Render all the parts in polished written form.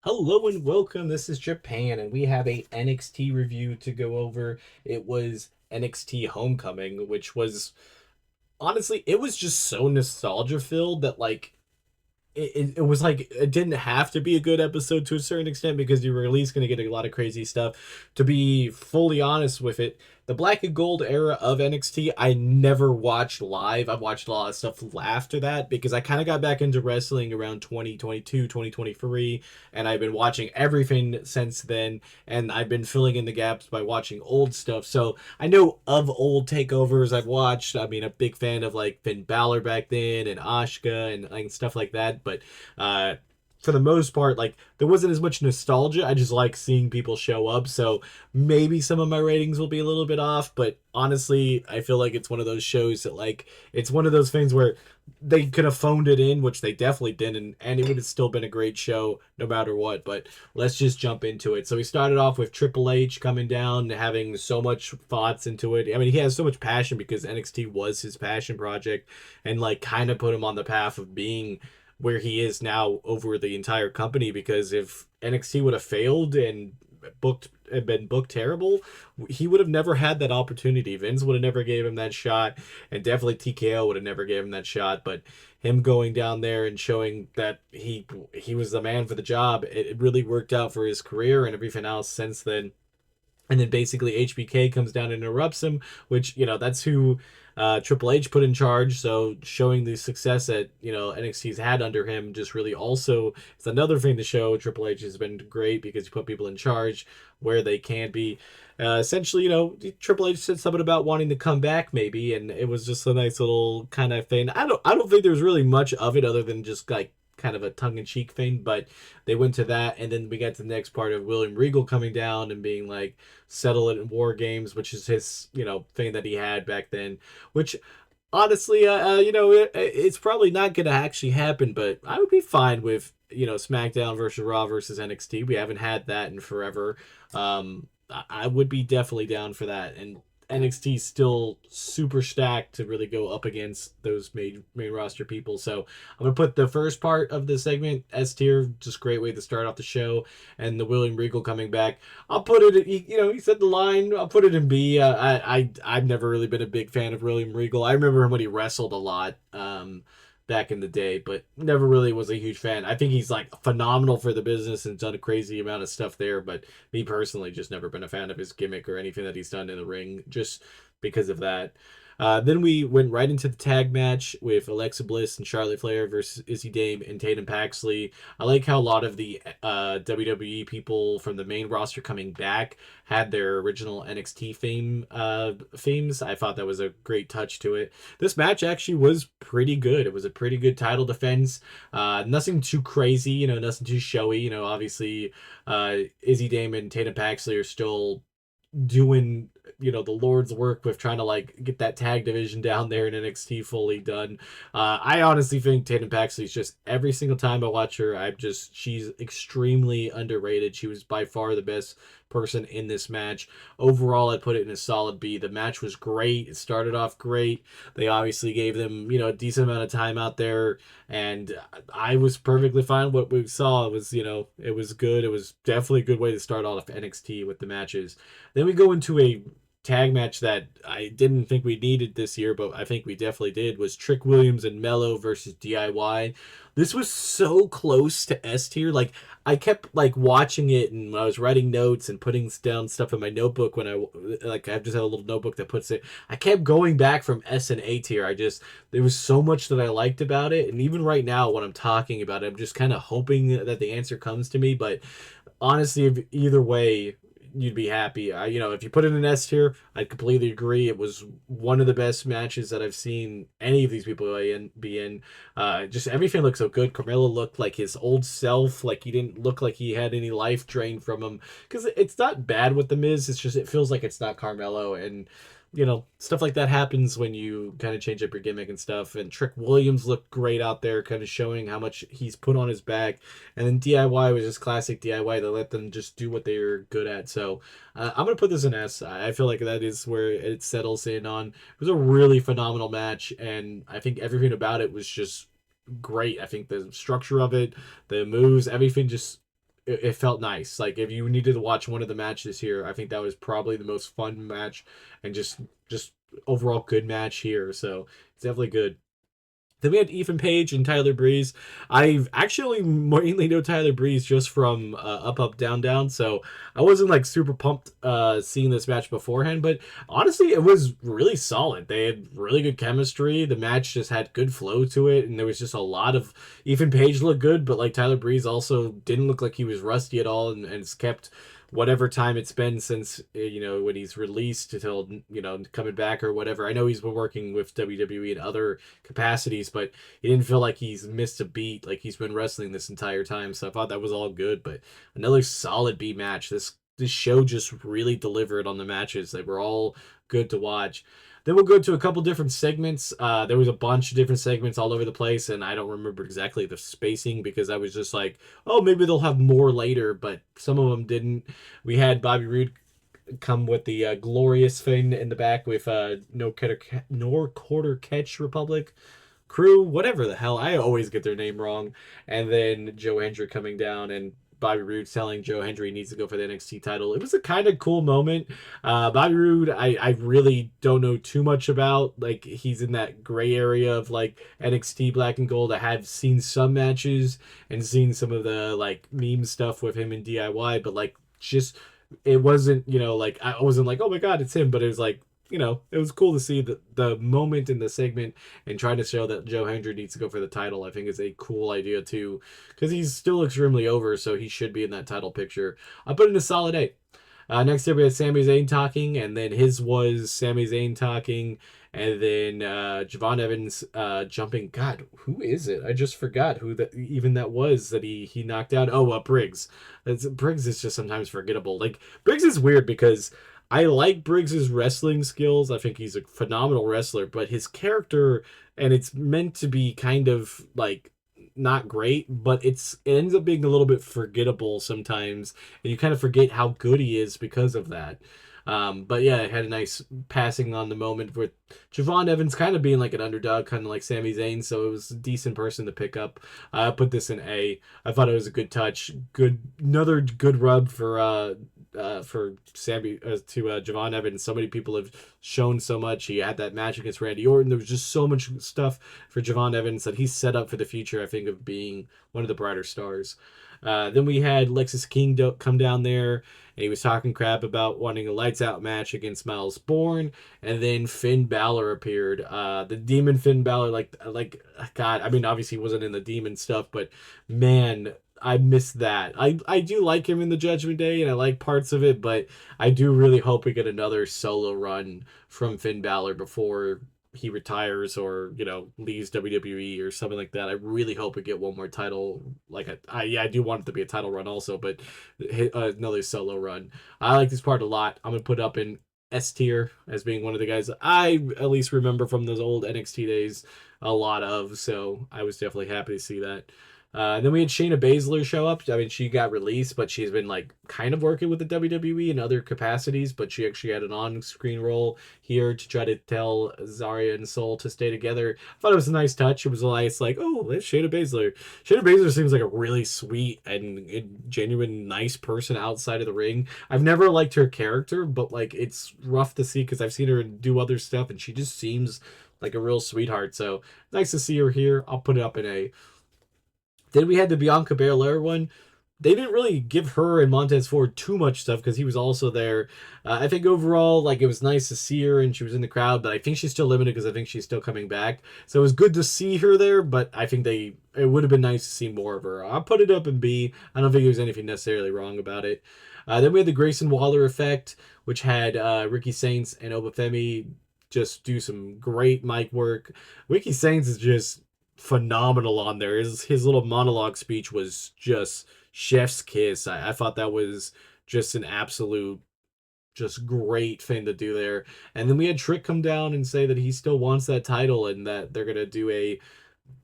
Hello and welcome. This is Japan, and we have a NXT review to go over. It was NXT Homecoming, which was honestly, it was just so nostalgia filled that it was like it didn't have to be a good episode to a certain extent because you were at least going to get a lot of crazy stuff. To be fully honest with it, the black and gold era of NXT, I never watched live. I've watched a lot of stuff after that because I kind of got back into wrestling around 2022, 2023, and I've been watching everything since then. And I've been filling in the gaps by watching old stuff. So I know of old takeovers I've watched. I mean, a big fan of like Finn Balor back then and Asuka and like stuff like that. But uh, for the most part, like there wasn't as much nostalgia. I just like seeing people show up. So maybe some of my ratings will be a little bit off. But honestly, I feel like it's one of those shows that like it's one of those things where they could have phoned it in, which they definitely didn't, and it would have still been a great show no matter what. But let's just jump into it. So we started off with Triple H coming down, having so much thoughts into it. I mean, he has so much passion because NXT was his passion project, and like kind of put him on the path of being where he is now over the entire company. Because if NXT would have failed and booked had been booked terrible, he would have never had that opportunity. Vince would have never gave him that shot, and definitely TKO would have never gave him that shot. But him going down there and showing that he was the man for the job, it really worked out for his career and everything else since then. And then basically HBK comes down and interrupts him, which that's who Triple H put in charge. So showing the success that NXT's had under him just really also it's another thing to show Triple H has been great because you put people in charge where they can be. Essentially, Triple H said something about wanting to come back maybe, and it was just a nice little kind of thing. I don't think there was really much of it other than just like kind of a tongue-in-cheek thing, but they went to that, and then we got to the next part of William Regal coming down and being like, settle it in War Games, which is his thing that he had back then, which honestly, it's probably not going to actually happen, but I would be fine with SmackDown versus Raw versus NXT. We haven't had that in forever. I would be definitely down for that, and NXT is still super stacked to really go up against those main roster people. So I'm gonna put the first part of the segment S tier, just great way to start off the show, and the William Regal coming back. I'll put it. He said the line. I'll put it in B. I've never really been a big fan of William Regal. I remember him when he wrestled a lot. Back in the day, but never really was a huge fan. I think he's like phenomenal for the business and done a crazy amount of stuff there, but me personally, just never been a fan of his gimmick or anything that he's done in the ring, just because of that. Then we went right into the tag match with Alexa Bliss and Charlotte Flair versus Izzy Dame and Tatum Paxley. I like how a lot of the WWE people from the main roster coming back had their original NXT themes. I thought that was a great touch to it. This match actually was pretty good. It was a pretty good title defense. Nothing too crazy, nothing too showy. Obviously, Izzy Dame and Tatum Paxley are still doing the Lord's work with trying to like get that tag division down there in NXT fully done. I honestly think Tatum Paxley's just every single time I watch her, she's extremely underrated. She was by far the best person in this match. Overall, I'd put it in a solid B. The match was great. It started off great. They obviously gave them a decent amount of time out there, and I was perfectly fine. What we saw was it was good. It was definitely a good way to start off NXT with the matches. Then we go into a tag match that I didn't think we needed this year, but I think we definitely did, was Trick Williams and Mello versus DIY. This was so close to S tier. Like I kept like watching it, and when I was writing notes and putting down stuff in my notebook, when I just had a little notebook that puts it, I kept going back from S and A tier. There was so much that I liked about it, and even right now when I'm talking about it, I'm just kind of hoping that the answer comes to me. But honestly, either way, you'd be happy. If you put it in S tier, I'd completely agree. It was one of the best matches that I've seen any of these people be in. Just everything looked so good. Carmelo looked like his old self. Like he didn't look like he had any life drained from him. Because it's not bad with the Miz. It's just it feels like it's not Carmelo, and stuff like that happens when you kind of change up your gimmick and stuff. And Trick Williams looked great out there, kind of showing how much he's put on his back. And then DIY was just classic DIY. They let them just do what they're good at. So I'm going to put this in S. I feel like that is where it settles in on. It was a really phenomenal match, and I think everything about it was just great. I think the structure of it, the moves, everything just it felt nice. Like if you needed to watch one of the matches here, I think that was probably the most fun match and just overall good match here. So it's definitely good. Then we had Ethan Page and Tyler Breeze. I actually mainly know Tyler Breeze just from Up Up Down Down, so I wasn't like super pumped seeing this match beforehand. But honestly, it was really solid. They had really good chemistry. The match just had good flow to it, and there was just a lot of Ethan Page looked good, but like Tyler Breeze also didn't look like he was rusty at all, and it's kept whatever time it's been since when he's released until coming back or whatever. I know he's been working with WWE in other capacities, but he didn't feel like he's missed a beat. Like he's been wrestling this entire time, so I thought that was all good. But another solid B match. This show just really delivered on the matches. They were all good to watch. Then we'll go to a couple different segments. There was a bunch of different segments all over the place, and I don't remember exactly the spacing because I was just like, oh, maybe they'll have more later, but some of them didn't. We had Bobby Roode come with the glorious thing in the back with no quarter catch Republic crew, whatever the hell. I always get their name wrong. And then Joe Hendry coming down and Bobby Roode telling Joe Hendry he needs to go for the NXT title. It was a kind of cool moment. Bobby Roode, I really don't know too much about. Like, he's in that gray area of, like, NXT Black and Gold. I have seen some matches and seen some of the, like, meme stuff with him in DIY, but, like, just, it wasn't, like, I wasn't like, oh my God, it's him, but it was like, it was cool to see the moment in the segment and trying to show that Joe Hendry needs to go for the title. I think is a cool idea too, because he's still extremely over, so he should be in that title picture. I put in a solid 8. Next up, we had Sami Zayn talking, and then his was Sami Zayn talking, and then Javon Evans jumping. God, who is it? I just forgot who that was that he knocked out. Oh, Briggs. Briggs is just sometimes forgettable. Like, Briggs is weird because I like Briggs's wrestling skills. I think he's a phenomenal wrestler, but his character, and it's meant to be kind of like not great, but it ends up being a little bit forgettable sometimes, and you kind of forget how good he is because of that. But yeah, it had a nice passing on the moment with Javon Evans kind of being like an underdog, kind of like Sami Zayn, so it was a decent person to pick up. I put this in A. I thought it was a good touch, another good rub for Sammy to Javon Evans. So many people have shown so much. He had that match against Randy Orton. There was just so much stuff for Javon Evans that he's set up for the future, I think, of being one of the brighter stars. Then we had Lexis King come down there, and he was talking crap about wanting a lights out match against Miles Bourne. And then Finn Balor appeared. The Demon Finn Balor, like God. I mean, obviously he wasn't in the Demon stuff, but man, I miss that. I do like him in the Judgment Day, and I like parts of it, but I do really hope we get another solo run from Finn Balor before he retires or leaves WWE or something like that. I really hope we get one more title. Like I do want it to be a title run also, but another solo run. I like this part a lot. I'm gonna put up in S tier as being one of the guys I at least remember from those old NXT days a lot of. So I was definitely happy to see that. Then we had Shayna Baszler show up. I mean, she got released, but she's been like kind of working with the WWE in other capacities. But she actually had an on-screen role here to try to tell Zarya and Soul to stay together. I thought it was a nice touch. It was nice, like, oh, there's Shayna Baszler. Shayna Baszler seems like a really sweet and genuine nice person outside of the ring. I've never liked her character, but like it's rough to see because I've seen her do other stuff, and she just seems like a real sweetheart. So nice to see her here. I'll put it up in A. Then we had the Bianca Belair one. They didn't really give her and Montez Ford too much stuff because he was also there. I think overall, like, it was nice to see her and she was in the crowd, but I think she's still limited because I think she's still coming back. So it was good to see her there, but I think it would have been nice to see more of her. I'll put it up in B. I don't think there's anything necessarily wrong about it. Then we had the Grayson Waller effect, which had Ricky Saints and Obafemi just do some great mic work. Ricky Saints is just phenomenal on there. His little monologue speech was just chef's kiss. I thought that was just an absolute just great thing to do there. And then we had Trick come down and say that he still wants that title and that they're gonna do a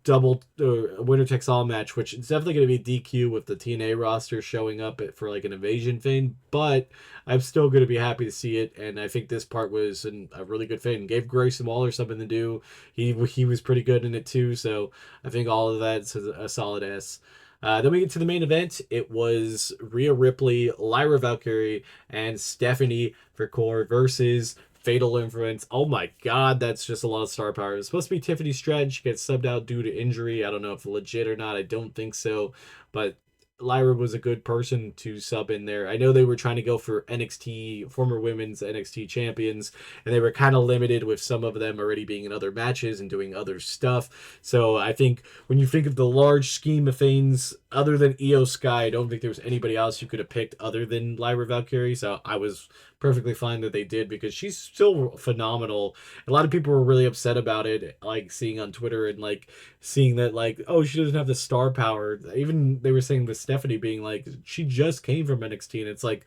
double winner takes all match, which is definitely going to be DQ with the TNA roster showing up for like an invasion thing, but I'm still going to be happy to see it, and I think this part was a really good thing. Gave Grayson Waller something to do. He was pretty good in it too, so I think all of that's a solid S. Then we get to the main event. It was Rhea Ripley, Lyra Valkyrie, and Stephanie Vercor versus Fatal Influence. Oh my god, that's just a lot of star power. It was supposed to be Tiffany Stratton. She gets subbed out due to injury. I don't know if legit or not. I don't think so. But Lyra was a good person to sub in there. I know they were trying to go for NXT, former women's NXT champions, and they were kind of limited with some of them already being in other matches and doing other stuff. So I think when you think of the large scheme of things, other than Io Sky, I don't think there was anybody else you could have picked other than Lyra Valkyrie. So I was perfectly fine that they did because she's still phenomenal. A lot of people were really upset about it, like seeing on Twitter and like seeing that like, oh, she doesn't have the star power. Even they were saying with Stephanie being like, she just came from NXT, and it's like,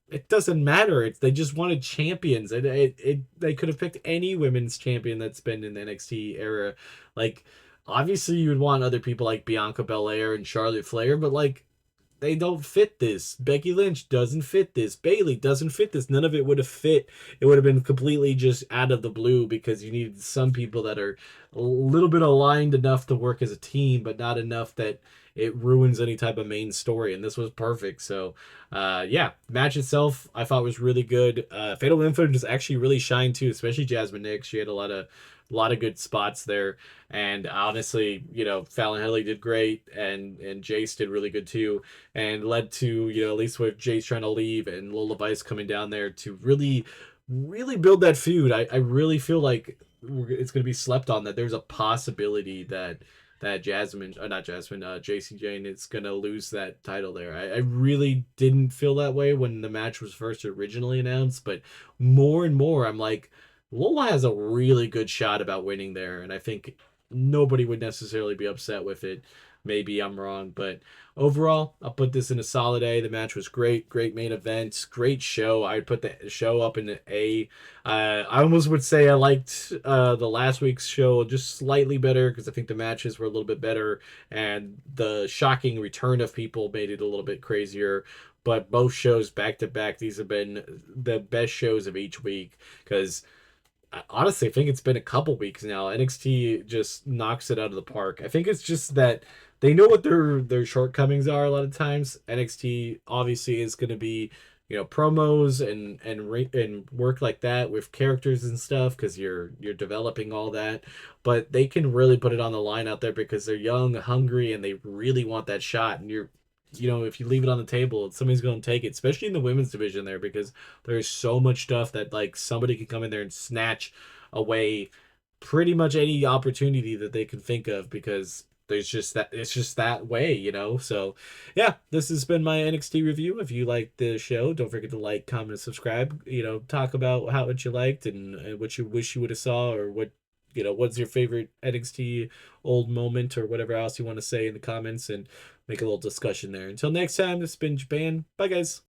it doesn't matter. It's they just wanted champions. They could have picked any women's champion that's been in the NXT era. Like, obviously you would want other people like Bianca Belair and Charlotte Flair, but like they don't fit this. Becky Lynch doesn't fit this. Bayley doesn't fit this. None of it would have fit. It would have been completely just out of the blue because you need some people that are a little bit aligned enough to work as a team, but not enough that it ruins any type of main story. And this was perfect. So, yeah, match itself I thought was really good. Fatal Influence actually really shined too, especially Jasmine Nix. She had a lot of good spots there. And honestly, Fallon Henley did great, and Jace did really good too, and led to at least with Jace trying to leave and Lola Vice coming down there to really, really build that feud. I really feel like it's going to be slept on that there's a possibility that Jasmine, not Jasmine, JC Jane is going to lose that title there. I really didn't feel that way when the match was first originally announced, but more and more I'm like, Lola has a really good shot about winning there, and I think nobody would necessarily be upset with it. Maybe I'm wrong, but overall, I'll put this in a solid A. The match was great, great main event, great show. I'd put the show up in an A. I almost would say I liked the last week's show just slightly better because I think the matches were a little bit better, and the shocking return of people made it a little bit crazier. But both shows back to back, these have been the best shows of each week because I honestly think it's been a couple weeks now. NXT just knocks it out of the park. I think it's just that they know what their shortcomings are a lot of times. NXT obviously is going to be, promos and work like that with characters and stuff because you're developing all that. But they can really put it on the line out there because they're young, hungry, and they really want that shot. And if you leave it on the table, somebody's going to take it, especially in the women's division there, because there's so much stuff that like somebody can come in there and snatch away pretty much any opportunity that they can think of because there's just that it's just that way. So yeah, this has been my NXT review. If you liked the show, don't forget to like, comment, and subscribe. Talk about how what you liked and what you wish you would have saw or what's your favorite NXT old moment or whatever else you want to say in the comments and make a little discussion there. Until next time, this has been Japan. Bye, guys.